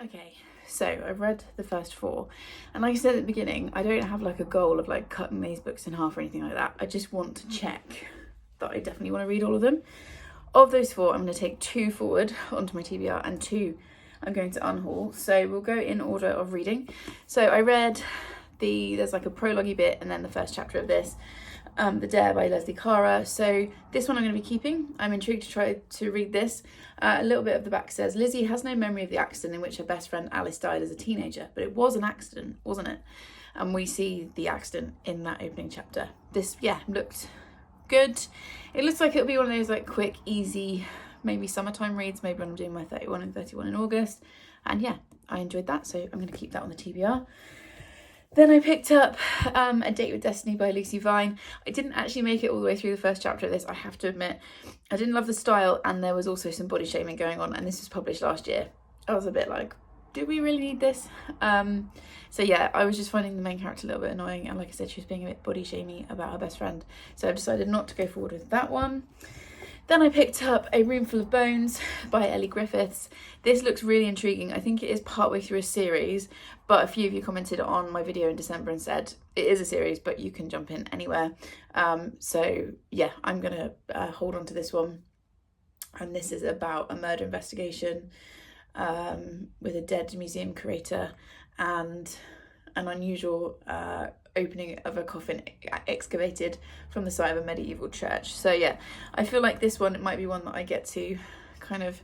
Okay, so I've read the first 4, and like I said at the beginning, I don't have like a goal of like cutting these books in half or anything like that. I just want to check that I definitely want to read all of them. Of those 4, I'm going to take 2 forward onto my TBR and 2 I'm going to unhaul. So we'll go in order of reading. So I read there's like a prologue bit and then the first chapter of this, The Dare by Leslie Cara. So this one I'm going to be keeping. I'm intrigued to try to read this. A little bit of the back says, Lizzie has no memory of the accident in which her best friend Alice died as a teenager, but it was an accident, wasn't it? And we see the accident in that opening chapter. This, looked good. It looks like it'll be one of those like quick, easy, maybe summertime reads, maybe when I'm doing my 31 and 31 in August. And yeah, I enjoyed that, so I'm going to keep that on the TBR. Then I picked up A Date with Destiny by Lucy Vine. I didn't actually make it all the way through the first chapter of this, I have to admit. I didn't love the style, and there was also some body shaming going on, and this was published last year. I was a bit like, do we really need this? So yeah, I was just finding the main character a little bit annoying, and like I said, she was being a bit body shamey about her best friend. So I decided not to go forward with that one. Then I picked up A Room Full of Bones by Ellie Griffiths. This looks really intriguing. I think it is partway through a series, but a few of you commented on my video in December and said it is a series, but you can jump in anywhere. So yeah, I'm gonna hold on to this one. And this is about a murder investigation with a dead museum curator and an unusual opening of a coffin excavated from the site of a medieval church. So yeah, I feel like this one might be one that I get to kind of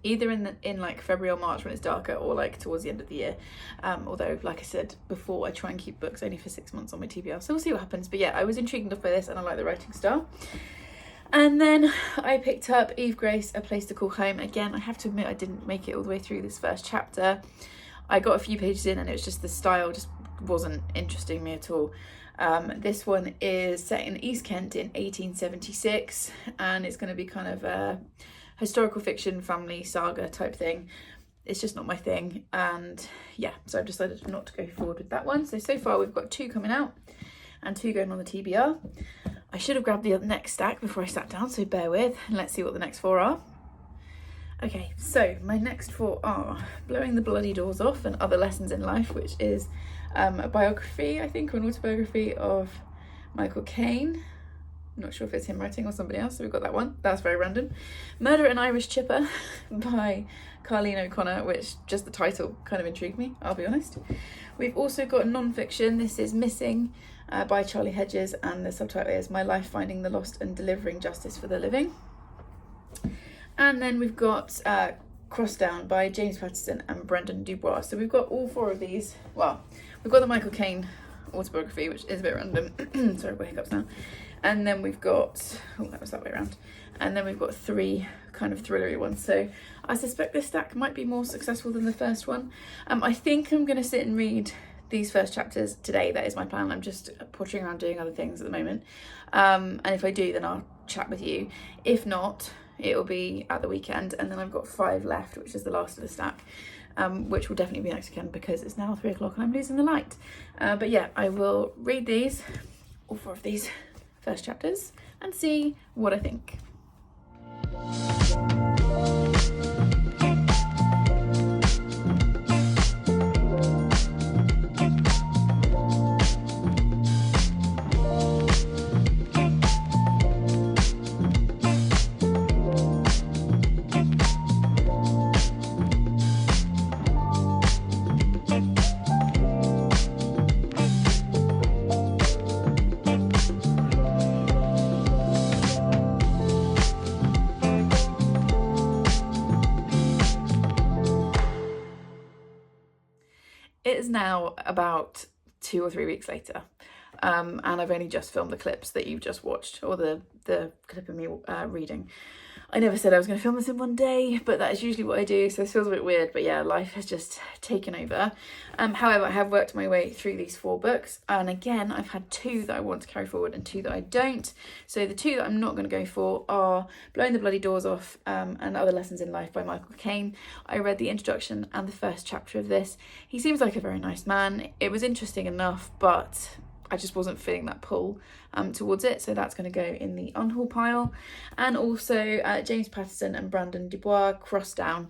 either in like February or March when it's darker, or like towards the end of the year. Although, like I said before, I try and keep books only for 6 months on my TBR, so we'll see what happens. But yeah, I was intrigued enough by this, and I like the writing style. And then I picked up Eve Grace, A Place to Call Home. Again, I have to admit I didn't make it all the way through this first chapter. I got a few pages in and it was just the style just wasn't interesting me at all. This one is set in East Kent in 1876, and it's going to be kind of a historical fiction family saga type thing. It's just not my thing, and yeah, so I've decided not to go forward with that one. So far we've got 2 coming out and 2 going on the TBR. I should have grabbed the next stack before I sat down, so bear with, and let's see what the next 4 are. Okay, so my next 4 are Blowing the Bloody Doors Off and Other Lessons in Life, which is a biography, I think, or an autobiography of Michael Caine. I'm not sure if it's him writing or somebody else, so we've got that one. That's very random. Murder and Irish Chipper by Carleen O'Connor, which just the title kind of intrigued me, I'll be honest. We've also got non-fiction. This is Missing by Charlie Hedges, and the subtitle is My Life Finding the Lost and Delivering Justice for the Living. And then we've got Crossdown by James Patterson and Brendan Dubois. So we've got all 4 of these. Well, we've got the Michael Caine autobiography, which is a bit random. Sorry, I've got hiccups now. And then we've got, oh, that was that way around. And then we've got 3 kind of thrillery ones. So I suspect this stack might be more successful than the first one. I think I'm going to sit and read these first chapters today. That is my plan. I'm just pottering around doing other things at the moment. And if I do, then I'll chat with you. If not, it'll be at the weekend, and then I've got 5 left, which is the last of the stack, which will definitely be next weekend because it's now 3 o'clock and I'm losing the light. But yeah, I will read these, all 4 of these first chapters, and see what I think. It is now about 2 or 3 weeks later, and I've only just filmed the clips that you've just watched, or the clip of me reading. I never said I was going to film this in one day, but that is usually what I do, so this feels a bit weird, but yeah, life has just taken over. However, I have worked my way through these 4 books, and again, I've had 2 that I want to carry forward and 2 that I don't. So the 2 that I'm not going to go for are Blowing the Bloody Doors Off and Other Lessons in Life by Michael Caine. I read the introduction and the first chapter of this. He seems like a very nice man. It was interesting enough, but I just wasn't feeling that pull towards it, so that's going to go in the unhaul pile. And also James Patterson and Brendan Dubois, Crossdown.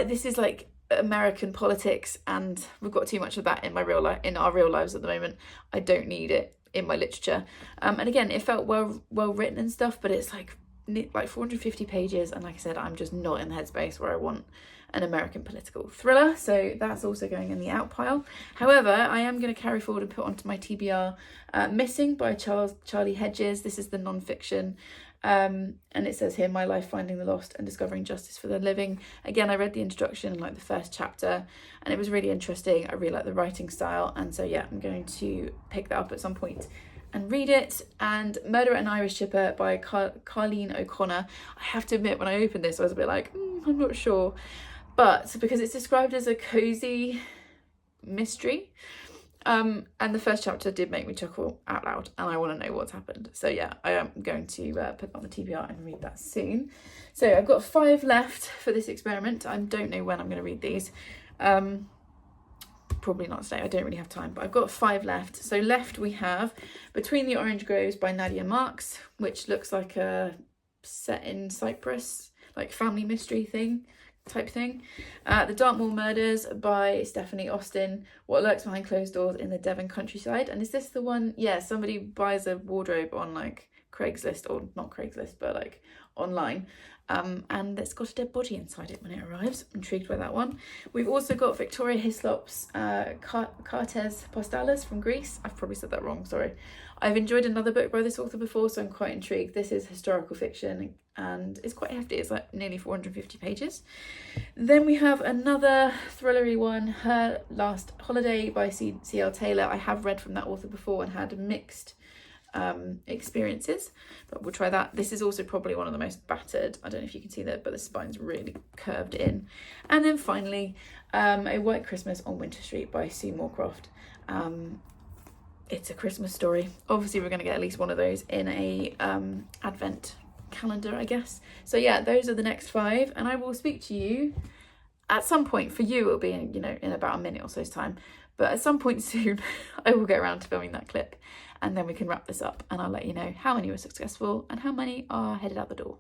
This is like American politics, and we've got too much of that in my real life, in our real lives at the moment. I don't need it in my literature. And again, it felt well written and stuff, but it's like 450 pages, and like I said, I'm just not in the headspace where I want an American political thriller, so that's also going in the out pile. However, I am going to carry forward and put onto my TBR Missing by Charlie Hedges. This is the non-fiction, and it says here, my life finding the lost and discovering justice for the living. Again, I read the introduction, like the first chapter, and it was really interesting. I really like the writing style, and so yeah, I'm going to pick that up at some point and read it. And Murder at an Irish Chipper by Carleen O'Connor. I have to admit, when I opened this, I was a bit like, I'm not sure. But because it's described as a cozy mystery, and the first chapter did make me chuckle out loud, and I want to know what's happened. So yeah, I am going to put that on the TBR and read that soon. So I've got 5 left for this experiment. I don't know when I'm going to read these. Probably not today, I don't really have time, but I've got 5 left. So left we have Between the Orange Groves by Nadia Marks, which looks like a set in Cyprus, like family mystery type thing. The Dartmoor Murders by Stephanie Austin, What Lurks Behind Closed Doors in the Devon Countryside. And is this the one, yeah, somebody buys a wardrobe on like Craigslist, or not Craigslist, but like online, and it's got a dead body inside it when it arrives. I'm intrigued by that one. We've also got Victoria Hislop's Cartes Postales from Greece. I've probably said that wrong, sorry. I've enjoyed another book by this author before, so I'm quite intrigued. This is historical fiction and it's quite hefty. It's like nearly 450 pages. Then we have another thrillery one, Her Last Holiday by C.L. Taylor. I have read from that author before and had mixed experiences, but we'll try that. This is also probably one of the most battered. I don't know if you can see that, but the spine's really curved in. And then finally, A White Christmas on Winter Street by Sue Moorcroft. It's a Christmas story. Obviously we're going to get at least one of those in a advent calendar, I guess. So yeah, those are the next 5, and I will speak to you at some point. For you it'll be in, you know, in about a minute or so's time, but at some point soon I will get around to filming that clip, and then we can wrap this up, and I'll let you know how many were successful and how many are headed out the door.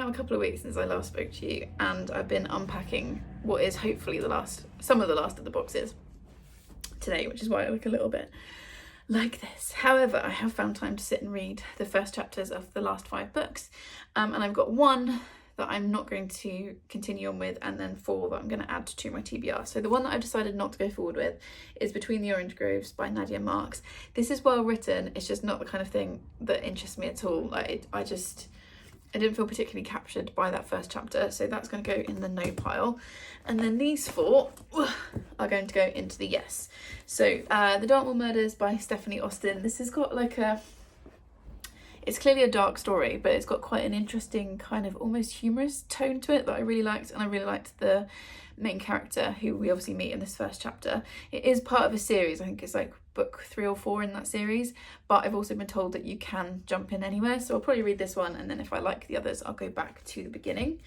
A couple of weeks since I last spoke to you, and I've been unpacking what is hopefully some of the last of the boxes today, which is why I look a little bit like this. However, I have found time to sit and read the first chapters of the last 5 books, and I've got 1 that I'm not going to continue on with, and then 4 that I'm going to add to my TBR. So the one that I've decided not to go forward with is Between the Orange Groves by Nadia Marks. This is well written, it's just not the kind of thing that interests me at all. Like I didn't feel particularly captured by that first chapter, so that's going to go in the no pile. And then these 4 are going to go into the yes. So The Dartmoor Murders by Stephanie Austin. This has got like it's clearly a dark story, but it's got quite an interesting kind of almost humorous tone to it that I really liked, and I really liked the main character who we obviously meet in this first chapter. It is part of a series, I think it's like book 3 or 4 in that series, but I've also been told that you can jump in anywhere, so I'll probably read this one, and then if I like the others I'll go back to the beginning.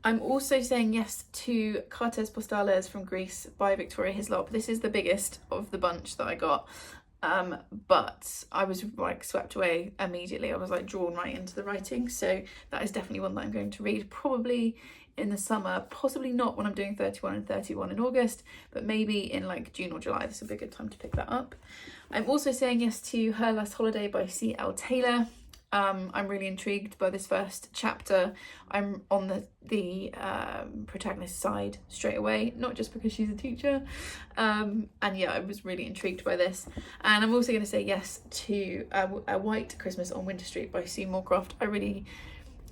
I'm also saying yes to Cartes Postales from Greece by Victoria Hislop. This is the biggest of the bunch that I got, but I was like swept away immediately. I was like drawn right into the writing, so that is definitely one that I'm going to read probably in the summer, possibly not when I'm doing 31 and 31 in August, but maybe in like June or July. This would be a good time to pick that up. I'm also saying yes to Her Last Holiday by C.L. Taylor. I'm really intrigued by this first chapter. I'm on the protagonist's side straight away, not just because she's a teacher. And yeah, I was really intrigued by this. And I'm also going to say yes to A White Christmas on Winter Street by Sue Moorcroft. I really,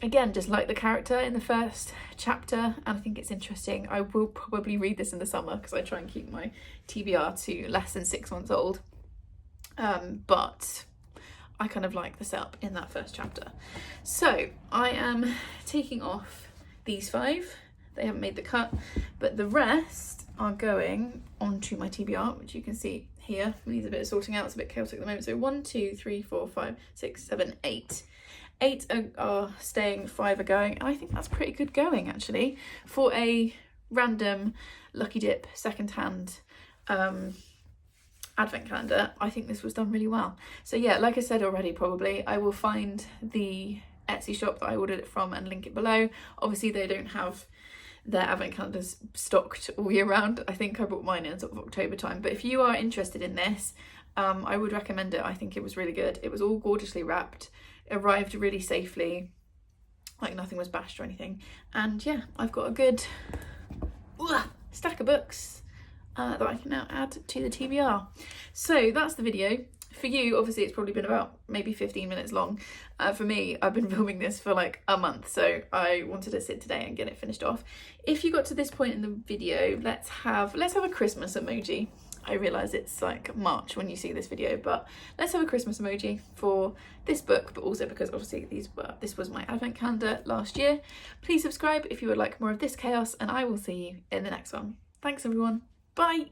again, just like the character in the first chapter, and I think it's interesting. I will probably read this in the summer because I try and keep my TBR to less than 6 months old. But I kind of like the setup in that first chapter. So I am taking off these 5. They haven't made the cut, but the rest are going onto my TBR, which you can see here. It needs a bit of sorting out, it's a bit chaotic at the moment. So 1, 2, 3, 4, 5, 6, 7, 8. 8 are staying, 5 are going, and I think that's pretty good going actually for a random lucky dip secondhand advent calendar. I think this was done really well. So yeah, like I said already, probably I will find the Etsy shop that I ordered it from and link it below. Obviously they don't have their advent calendars stocked all year round. I think I bought mine in sort of October time, but if you are interested in this, I would recommend it. I think it was really good. It was all gorgeously wrapped, arrived really safely, like nothing was bashed or anything. And yeah, I've got a good stack of books that I can now add to the TBR. So that's the video. For you, obviously, it's probably been about maybe 15 minutes long. For me, I've been filming this for like a month, so I wanted to sit today and get it finished off. If you got to this point in the video, let's have a Christmas emoji. I realise it's like March when you see this video, but let's have a Christmas emoji for this book, but also because obviously this was my advent calendar last year. Please subscribe if you would like more of this chaos, and I will see you in the next one. Thanks everyone. Bye.